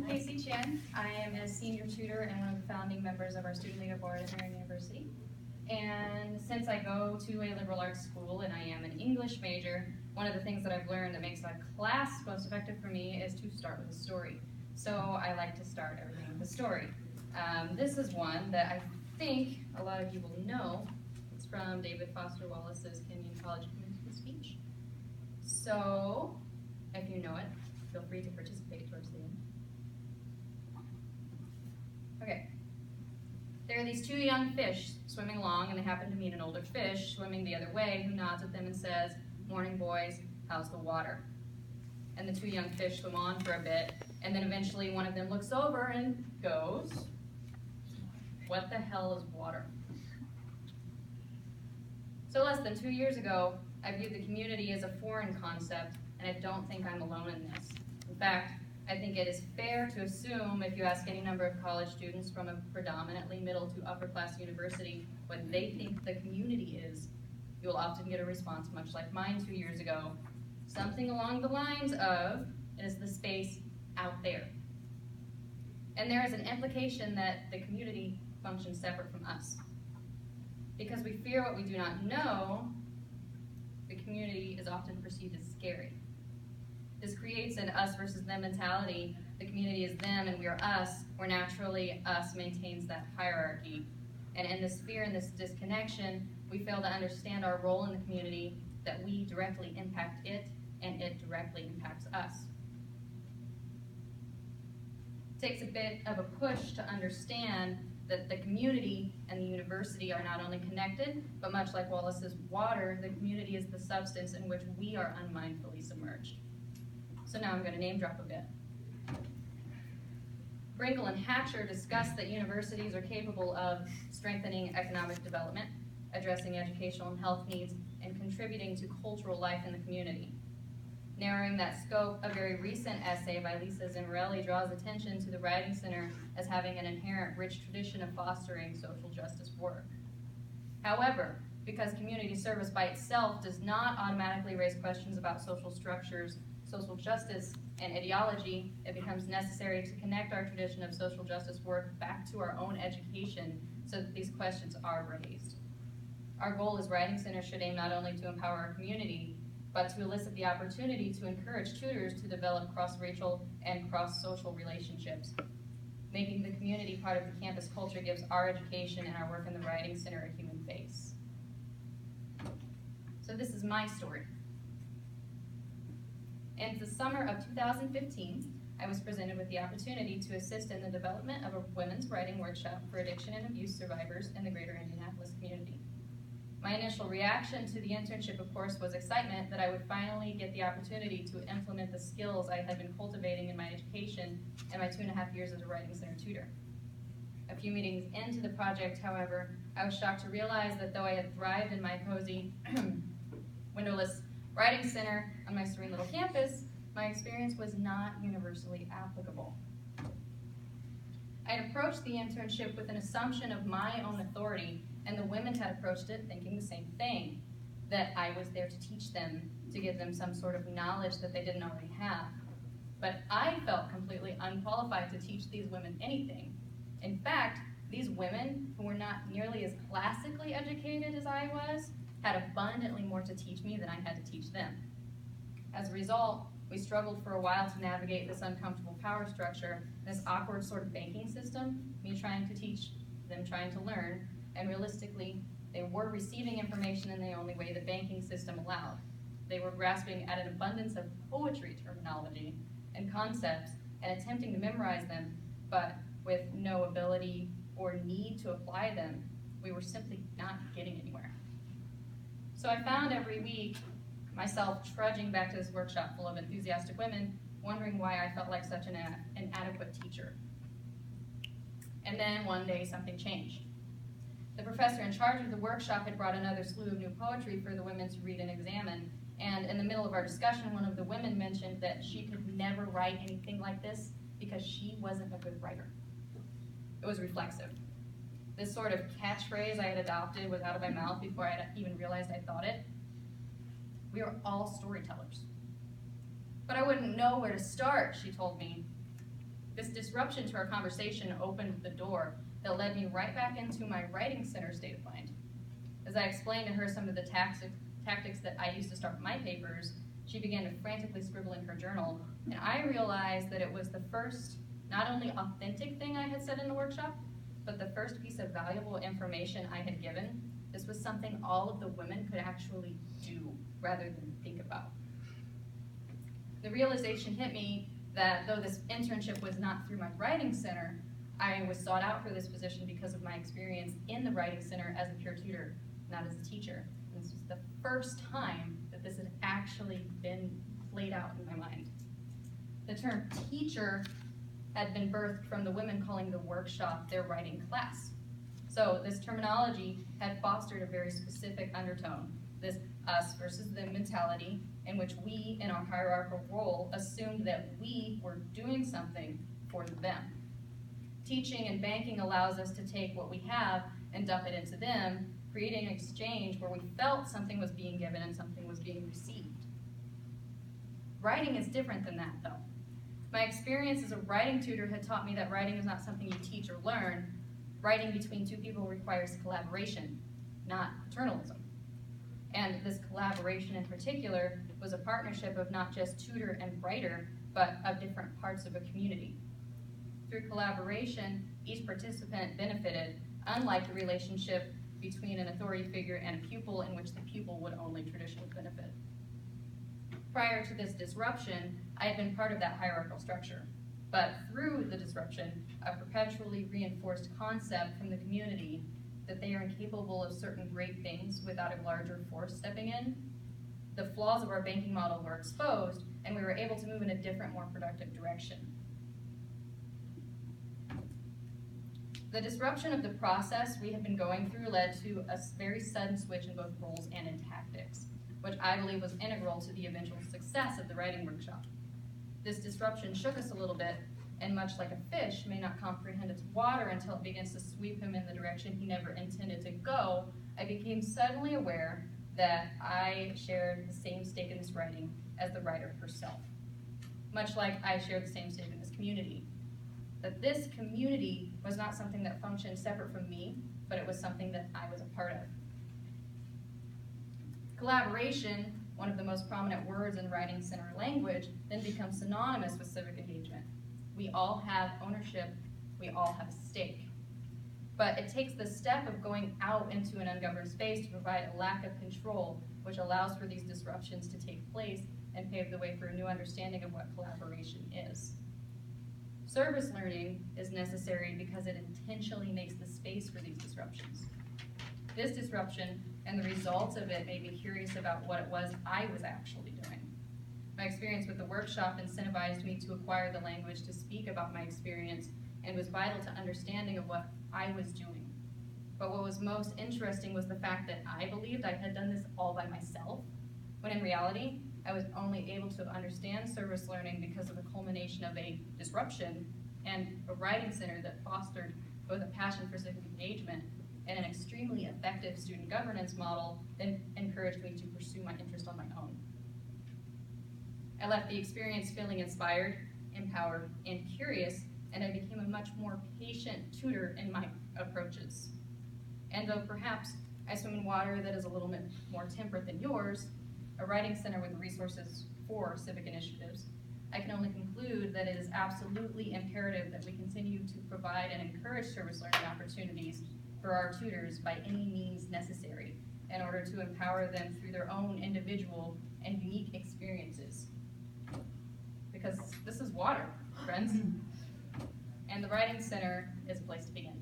Chan. I am a senior tutor and one of the founding members of our Student Leader Board at Marian University. And since I go to a liberal arts school and I am an English major, one of the things that I've learned that makes a class most effective for me is to start with a story. So I like to start everything with a story. This is one that I think a lot of you will know. It's from David Foster Wallace's Kenyon College Commencement Speech. So, if you know it, feel free to participate towards the end. Okay. There are these two young fish swimming along, and they happen to meet an older fish swimming the other way who nods at them and says, "Morning, boys, how's the water?" And the two young fish swim on for a bit, and then eventually one of them looks over and goes, "What the hell is water?" So less than 2 years ago, I viewed the community as a foreign concept, and I don't think I'm alone in this. In fact, I think it is fair to assume if you ask any number of college students from a predominantly middle to upper class university what they think the community is, you will often get a response much like mine 2 years ago. Something along the lines of, it is the space out there. And there is an implication that the community functions separate from us. Because we fear what we do not know, the community is often perceived as scary. This creates an us versus them mentality. The community is them and we are us, where naturally us maintains that hierarchy. And in this fear and this disconnection, we fail to understand our role in the community, that we directly impact it and it directly impacts us. It takes a bit of a push to understand that the community and the university are not only connected, but much like Wallace's water, the community is the substance in which we are unmindfully submerged. So now I'm going to name drop a bit. Bringle and Hatcher discussed that universities are capable of strengthening economic development, addressing educational and health needs, and contributing to cultural life in the community. Narrowing that scope, a very recent essay by Lisa Zimmerelli draws attention to the Writing Center as having an inherent rich tradition of fostering social justice work. However, because community service by itself does not automatically raise questions about social structures, social justice, and ideology, it becomes necessary to connect our tradition of social justice work back to our own education so that these questions are raised. Our goal as Writing Center should aim not only to empower our community, but to elicit the opportunity to encourage tutors to develop cross-racial and cross-social relationships. Making the community part of the campus culture gives our education and our work in the Writing Center a human face. So this is my story. In the summer of 2015, I was presented with the opportunity to assist in the development of a women's writing workshop for addiction and abuse survivors in the greater Indianapolis community. My initial reaction to the internship, of course, was excitement that I would finally get the opportunity to implement the skills I had been cultivating in my education in my 2.5 years as a Writing Center tutor. A few meetings into the project, however, I was shocked to realize that though I had thrived in my cozy, windowless Writing Center on my serene little campus, my experience was not universally applicable. I had approached the internship with an assumption of my own authority, and the women had approached it thinking the same thing, that I was there to teach them, to give them some sort of knowledge that they didn't already have. But I felt completely unqualified to teach these women anything. In fact, these women, who were not nearly as classically educated as I was, had abundantly more to teach me than I had to teach them. As a result, we struggled for a while to navigate this uncomfortable power structure, this awkward sort of banking system, me trying to teach, them trying to learn, and realistically, they were receiving information in the only way the banking system allowed. They were grasping at an abundance of poetry terminology and concepts and attempting to memorize them, but with no ability or need to apply them, we were simply not getting anywhere. So I found every week myself trudging back to this workshop full of enthusiastic women, wondering why I felt like such an inadequate teacher. And then one day something changed. The professor in charge of the workshop had brought another slew of new poetry for the women to read and examine, and in the middle of our discussion, one of the women mentioned that she could never write anything like this because she wasn't a good writer. It was reflexive. This sort of catchphrase I had adopted was out of my mouth before I had even realized I thought it. We are all storytellers. But I wouldn't know where to start, she told me. This disruption to our conversation opened the door that led me right back into my writing center state of mind. As I explained to her some of the tactics that I used to start my papers, she began to frantically scribble in her journal, and I realized that it was the first, not only authentic thing I had said in the workshop, but the first piece of valuable information I had given. This was something all of the women could actually do rather than think about. The realization hit me that though this internship was not through my writing center, I was sought out for this position because of my experience in the writing center as a peer tutor, not as a teacher. And this was the first time that this had actually been played out in my mind. The term teacher had been birthed from the women calling the workshop their writing class. So this terminology had fostered a very specific undertone, this us versus them mentality, in which we, in our hierarchical role, assumed that we were doing something for them. Teaching and banking allows us to take what we have and dump it into them, creating an exchange where we felt something was being given and something was being received. Writing is different than that, though. My experience as a writing tutor had taught me that writing is not something you teach or learn. Writing between two people requires collaboration, not paternalism. And this collaboration in particular was a partnership of not just tutor and writer, but of different parts of a community. Through collaboration, each participant benefited, unlike the relationship between an authority figure and a pupil, in which the pupil would only traditionally benefit. Prior to this disruption, I had been part of that hierarchical structure. But through the disruption, a perpetually reinforced concept from the community that they are incapable of certain great things without a larger force stepping in, the flaws of our banking model were exposed, and we were able to move in a different, more productive direction. The disruption of the process we had been going through led to a very sudden switch in both roles and in tactics, which I believe was integral to the eventual success of the writing workshop. This disruption shook us a little bit, and much like a fish may not comprehend its water until it begins to sweep him in the direction he never intended to go, I became suddenly aware that I shared the same stake in this writing as the writer herself. Much like I shared the same stake in this community. That this community was not something that functioned separate from me, but it was something that I was a part of. Collaboration, one of the most prominent words in writing center language, then becomes synonymous with civic engagement. We all have ownership, we all have a stake. But it takes the step of going out into an ungoverned space to provide a lack of control, which allows for these disruptions to take place and pave the way for a new understanding of what collaboration is. Service learning is necessary because it intentionally makes the space for these disruptions. This disruption and the results of it made me curious about what it was I was actually doing. My experience with the workshop incentivized me to acquire the language to speak about my experience and was vital to understanding of what I was doing. But what was most interesting was the fact that I believed I had done this all by myself, when in reality, I was only able to understand service learning because of the culmination of a disruption and a writing center that fostered both a passion for civic engagement and an extremely effective student governance model that encouraged me to pursue my interest on my own. I left the experience feeling inspired, empowered, and curious, and I became a much more patient tutor in my approaches. And though perhaps I swim in water that is a little bit more temperate than yours, a writing center with resources for civic initiatives, I can only conclude that it is absolutely imperative that we continue to provide and encourage service learning opportunities for our tutors by any means necessary in order to empower them through their own individual and unique experiences. Because this is water, friends. And the Writing Center is a place to begin.